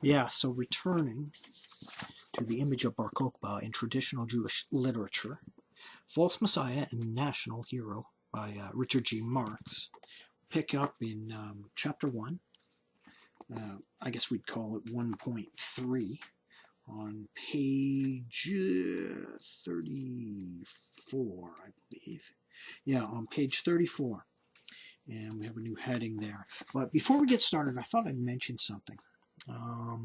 Yeah, so returning to the image of Bar Kokhba in traditional Jewish literature, False Messiah and National Hero by Richard G. Marks, pick up in chapter 1. I guess we'd call it 1.3 on page 34, I believe. Yeah, on page 34. And we have a new heading there. But before we get started, I thought I'd mention something. I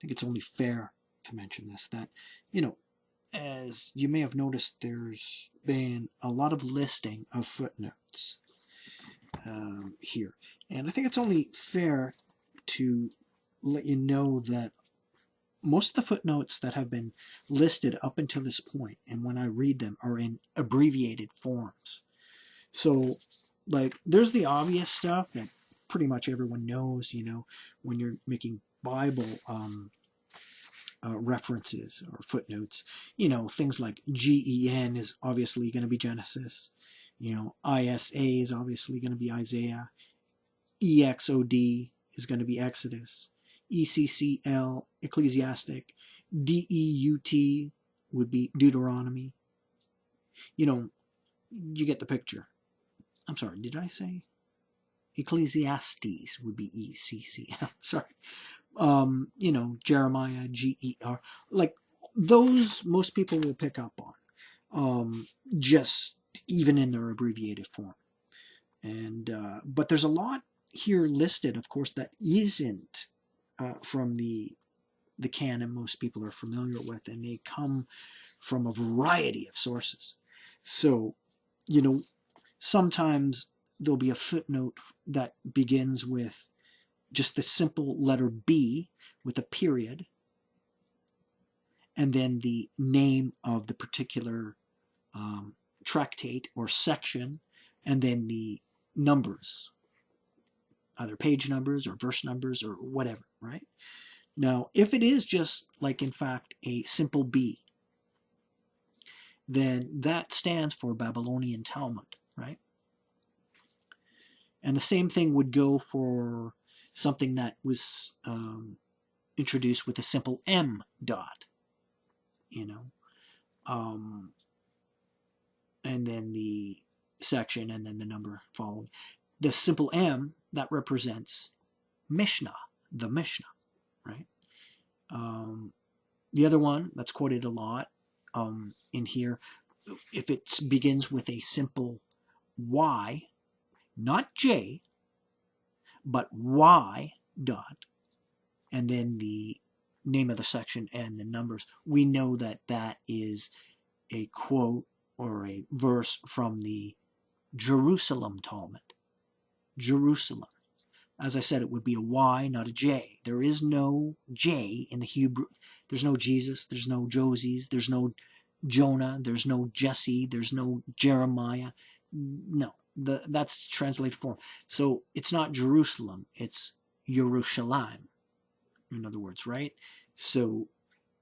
think it's only fair to mention this, that, as you may have noticed, there's been a lot of listing of footnotes here. And I think it's only fair to let you know that most of the footnotes that have been listed up until this point, and when I read them, are in abbreviated forms. So, like, there's the obvious stuff that pretty much everyone knows, when you're making Bible references or footnotes, things like GEN is obviously going to be Genesis, ISA is obviously going to be Isaiah, EXOD is going to be Exodus, ECCL, Ecclesiastic, DEUT would be Deuteronomy. You get the picture. I'm sorry, did I say? Ecclesiastes would be ECCL. Sorry. Jeremiah, GER. Like, those most people will pick up on. Just even in their abbreviated form. And but there's a lot here listed, of course, that isn't from the canon most people are familiar with, and they come from a variety of sources. So, sometimes there'll be a footnote that begins with just the simple letter B with a period, and then the name of the particular tractate or section, and then the numbers, either page numbers or verse numbers or whatever, right? Now, if it is just, like, in fact, a simple B, then that stands for Babylonian Talmud, right? And the same thing would go for something that was introduced with a simple M dot, and then the section and then the number following. The simple M, that represents Mishnah, the Mishnah, right? The other one that's quoted a lot in here, if it begins with a simple Y, not J, but Y dot, and then the name of the section and the numbers, we know that that is a quote or a verse from the Jerusalem Talmud. Jerusalem. As I said, it would be a Y, not a J. There is no J in the Hebrew. There's no Jesus. There's no Joses. There's no Jonah. There's no Jesse. There's no Jeremiah. No, that's translated form. So it's not Jerusalem. It's Yerushalayim, in other words, right? So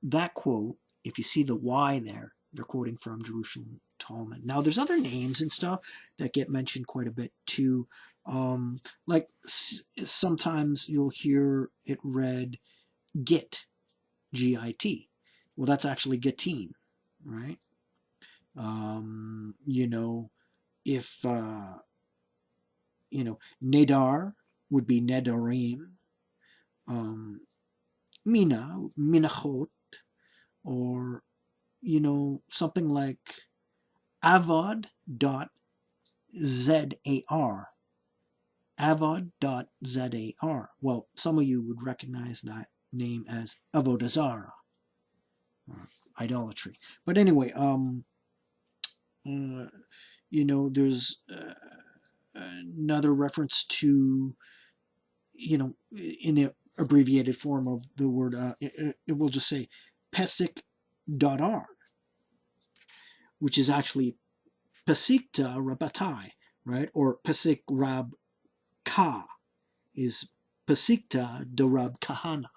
that quote, if you see the Y there, they're quoting from Jerusalem Talmud. Now, there's other names and stuff that get mentioned quite a bit too. Like sometimes you'll hear it read Git, G-I-T. Well, that's actually Gittin, right? If, Nedar would be Nedarim, Mina, Minachot, or, something like Avad.zar. Avad.zar. Well, some of you would recognize that name as Avodah Zarah, idolatry. But anyway, there's another reference to, in the abbreviated form of the word, it will just say Pesik.r, which is actually Pesikta Rabbatai, right? Or Pesik Rab Ka is Pesikta de Rab Kahana,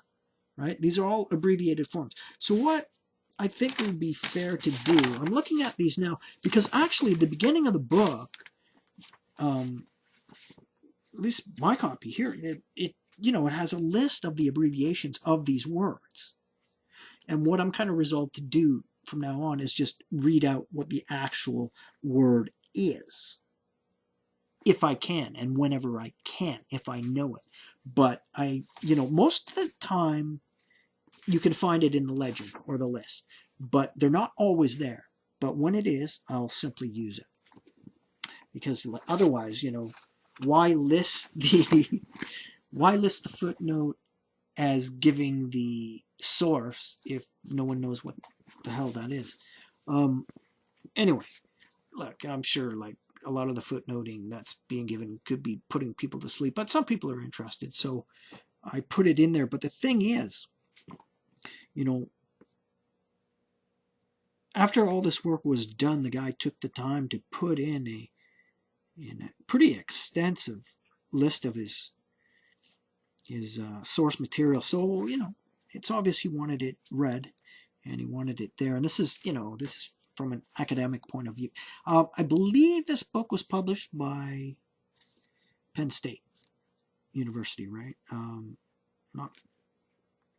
right? These are all abbreviated forms. So what I think would be fair to do, I'm looking at these now, because actually the beginning of the book, at least my copy here, it it has a list of the abbreviations of these words. And what I'm kind of resolved to do from now on is just read out what the actual word is, if I can, and whenever I can, if I know it. But most of the time you can find it in the legend or the list, but they're not always there. But when it is, I'll simply use it. Because otherwise, why list the footnote as giving the source if no one knows what the hell that is? Anyway, look, I'm sure like a lot of the footnoting that's being given could be putting people to sleep, but some people are interested, so I put it in there. But the thing is, after all this work was done, the guy took the time to put in a pretty extensive list of his source material. So, it's obvious he wanted it read, and he wanted it there. And this is from an academic point of view. I believe this book was published by Penn State University, right?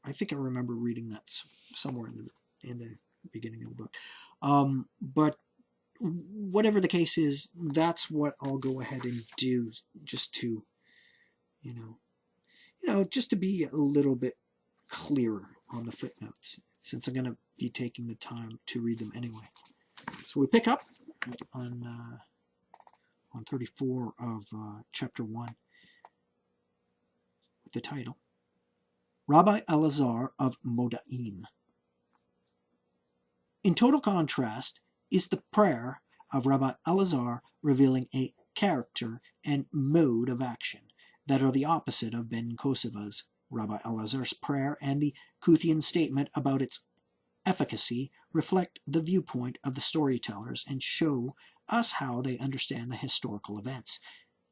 I think I remember reading that somewhere in the beginning of the book. But whatever the case is, that's what I'll go ahead and do, just to, just to be a little bit clearer on the footnotes, since I'm going to be taking the time to read them anyway. So we pick up on 34 of chapter 1 with the title, Rabbi Elazar of Modaim. In total contrast is the prayer of Rabbi Elazar, revealing a character and mode of action that are the opposite of Ben KOKHBA's. Rabbi Elazar's prayer and the Kuthian statement about its efficacy reflect the viewpoint of the storytellers and show us how they understand the historical events.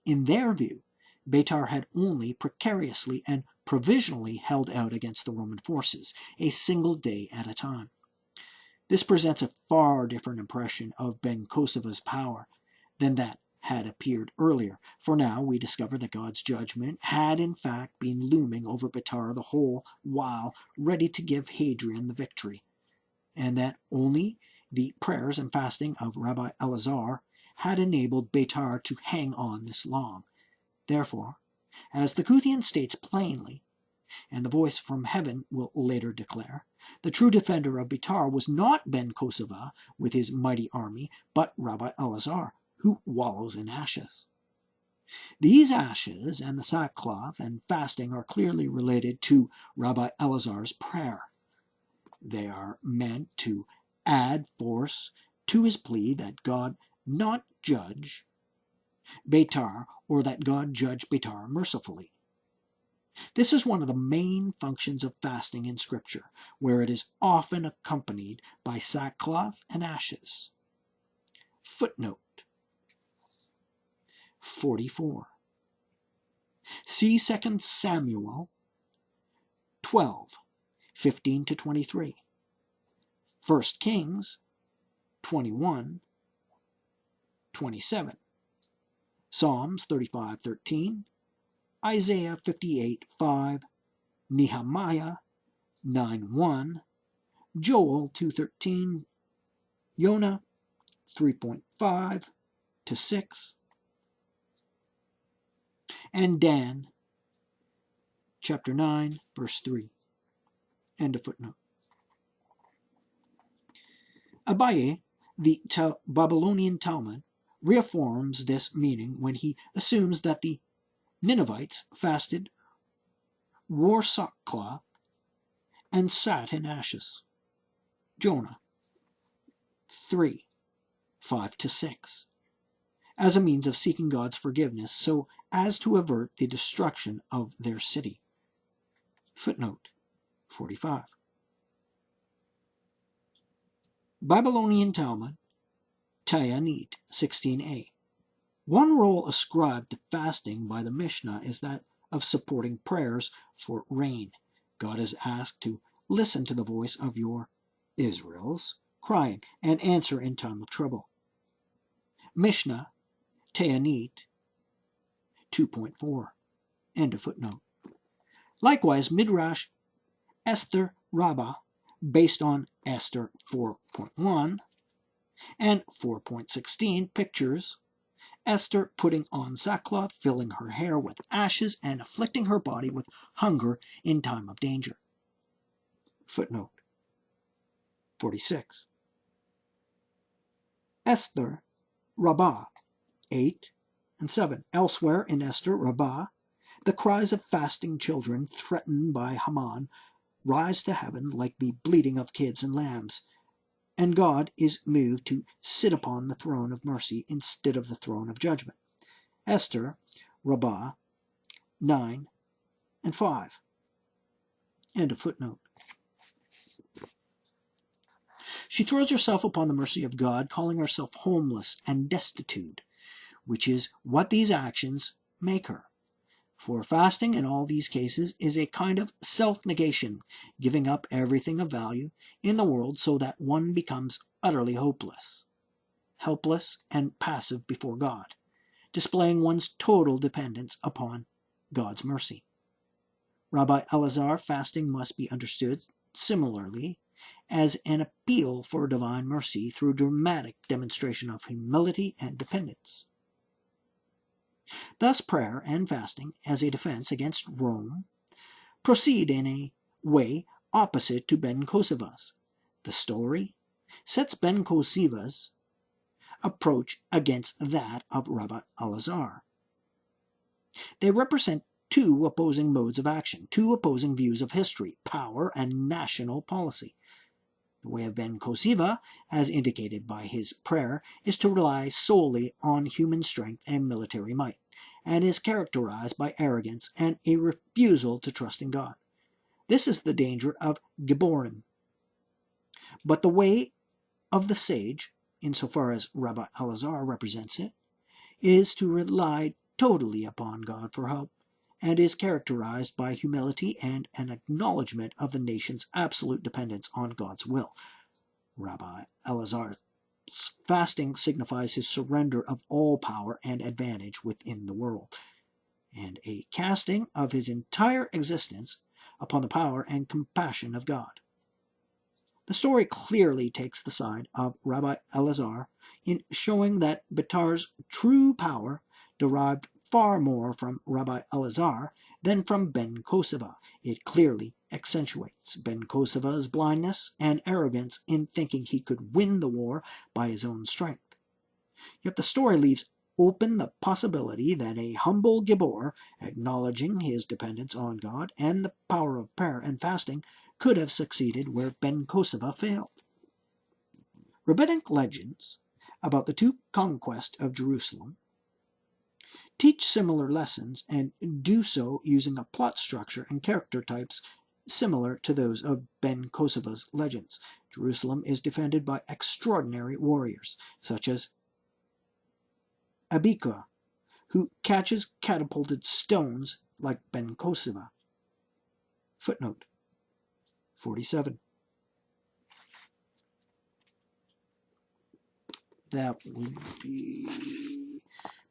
In their view, Beitar had only precariously and provisionally held out against the Roman forces, a single day at a time. This presents a far different impression of Ben KOKHBA's power than that had appeared earlier, for now we discover that God's judgment had in fact been looming over Beitar the whole while, ready to give Hadrian the victory, and that only the prayers and fasting of Rabbi Elazar had enabled Beitar to hang on this long. Therefore, as the Kuthian states plainly, and the voice from heaven will later declare, the true defender of Beitar was not Ben KOKHBA with his mighty army, but Rabbi Elazar, who wallows in ashes. These ashes and the sackcloth and fasting are clearly related to Rabbi Elazar's prayer. They are meant to add force to his plea that God not judge Beitar, or that God judge Beitar mercifully. This is one of the main functions of fasting in Scripture, where it is often accompanied by sackcloth and ashes. Footnote 44. See 2 Samuel 12, 15-23. 1 Kings 21, 27. Psalms 35:13. Isaiah 58:5, Nehemiah 9:1, Joel 2:13, Jonah 3.5-6, and Dan chapter 9 verse 3. End of footnote. Abaye, the Babylonian Talmud, reaffirms this meaning when he assumes that the Ninevites fasted, wore sackcloth, and sat in ashes. Jonah 3:5-6, as a means of seeking God's forgiveness so as to avert the destruction of their city. Footnote 45. Babylonian Talmud, Ta'anit 16a. One role ascribed to fasting by the Mishnah is that of supporting prayers for rain. God is asked to listen to the voice of your Israel's crying and answer in time of trouble. Mishnah, Ta'anit 2.4. End of footnote. Likewise, Midrash Esther Rabbah, based on Esther 4.1 and 4.16, pictures Esther putting on sackcloth, filling her hair with ashes, and afflicting her body with hunger in time of danger. Footnote 46. Esther Rabbah 8 and 7. Elsewhere in Esther Rabbah, the cries of fasting children threatened by Haman rise to heaven like the bleating of kids and lambs, and God is moved to sit upon the throne of mercy instead of the throne of judgment. Esther Rabbah 9 and 5. End of footnote. She throws herself upon the mercy of God, calling herself homeless and destitute, which is what these actions make her. For fasting in all these cases is a kind of self-negation, giving up everything of value in the world so that one becomes utterly hopeless, helpless, and passive before God, displaying one's total dependence upon God's mercy. Rabbi Elazar, fasting must be understood similarly as an appeal for divine mercy through dramatic demonstration of humility and dependence. Thus prayer and fasting, as a defense against Rome, proceed in a way opposite to Ben KOKHBA's. The story sets Ben KOKHBA's approach against that of Rabbi Elazar. They represent two opposing modes of action, two opposing views of history, power, and national policy. The way of Ben KOKHBA, as indicated by his prayer, is to rely solely on human strength and military might, and is characterized by arrogance and a refusal to trust in God. This is the danger of Gibborim. But the way of the sage, insofar as Rabbi Elazar represents it, is to rely totally upon God for help, and is characterized by humility and an acknowledgement of the nation's absolute dependence on God's will. Rabbi Elazar's fasting signifies his surrender of all power and advantage within the world, and a casting of his entire existence upon the power and compassion of God. The story clearly takes the side of Rabbi Elazar in showing that Betar's true power derived far more from Rabbi Elazar than from Ben KOKHBA. It clearly accentuates Ben KOKHBA's blindness and arrogance in thinking he could win the war by his own strength. Yet the story leaves open the possibility that a humble Gibbor, acknowledging his dependence on God and the power of prayer and fasting, could have succeeded where Ben KOKHBA failed. Rabbinic legends about the two conquests of Jerusalem teach similar lessons and do so using a plot structure and character types similar to those of Ben KOKHBA's legends. Jerusalem is defended by extraordinary warriors, such as Abika, who catches catapulted stones like Ben KOKHBA. Footnote 47. That would be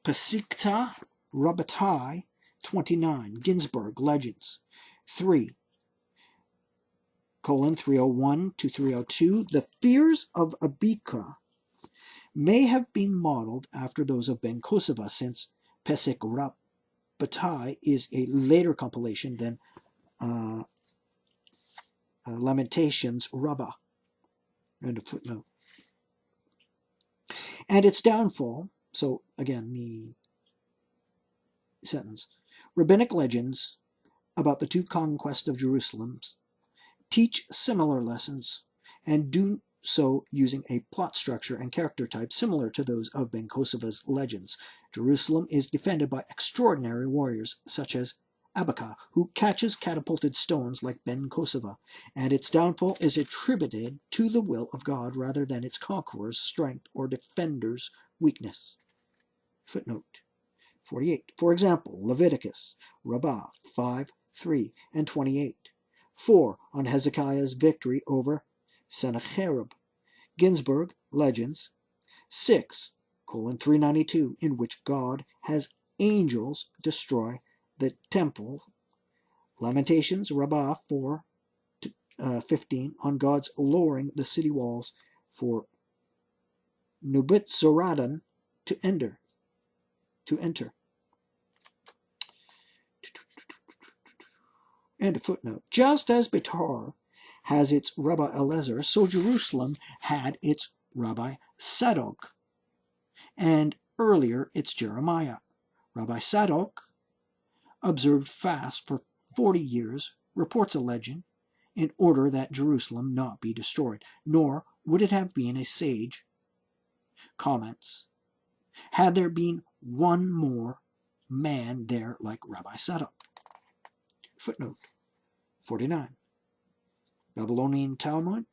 Pesikta Rabbatai 29, Ginsburg Legends 3:301 to 302. The fears of Abika may have been modeled after those of Ben KOKHBA, since Pesik Rabbatai is a later compilation than Lamentations Rabbah. End of footnote. And its downfall, so again the sentence, rabbinic legends about the two conquests of Jerusalem teach similar lessons and do so using a plot structure and character type similar to those of Ben KOKHBA's legends. Jerusalem is defended by extraordinary warriors such as Abika, who catches catapulted stones like Ben KOKHBA, and its downfall is attributed to the will of God rather than its conqueror's strength or defender's weakness. Footnote 48. For example, Leviticus, Rabbah 5:3 and 28. 4. On Hezekiah's victory over Sennacherib. Ginsburg, Legends 6:392, in which God has angels destroy the temple Lamentations, Rabbah 4:15, on God's lowering the city walls for Nebuchadnezzar to enter. And a footnote. Just as Betar has its Rabbi Eliezer, so Jerusalem had its Rabbi Sadok, and earlier its Jeremiah. Rabbi Sadok observed fast for 40 years, reports a legend, in order that Jerusalem not be destroyed, nor would it have been a sage, comments, had there been one more man there like Rabbi Sadok. Footnote 49. Babylonian Talmud,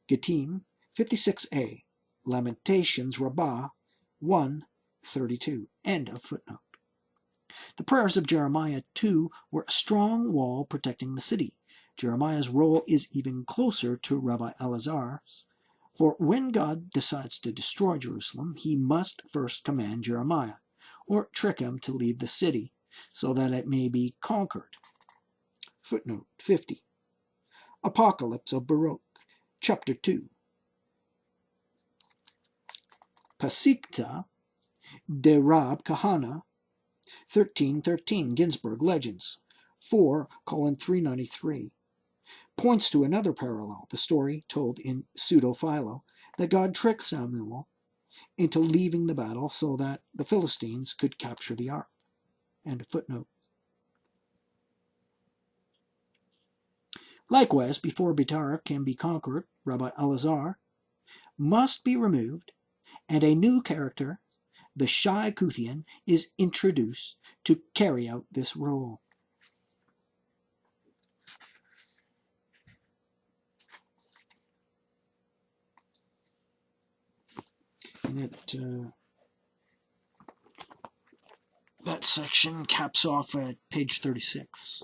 Gittim 56a, Lamentations, Rabbah 1:32. End of footnote. The prayers of Jeremiah, too, were a strong wall protecting the city. Jeremiah's role is even closer to Rabbi Eleazar's, for when God decides to destroy Jerusalem, he must first command Jeremiah, or trick him to leave the city, so that it may be conquered. Footnote 50. Apocalypse of Baruch, chapter 2. Pasikta de Rab Kahana, 13:13, Ginsburg, Legends, 4:393, points to another parallel, the story told in Pseudo-Philo, that God tricked Samuel into leaving the battle so that the Philistines could capture the ark. And a footnote. Likewise, before Betar can be conquered, Rabbi Eleazar must be removed, and a new character, the Shai Kuthian, is introduced to carry out this role. And that section caps off at page 36.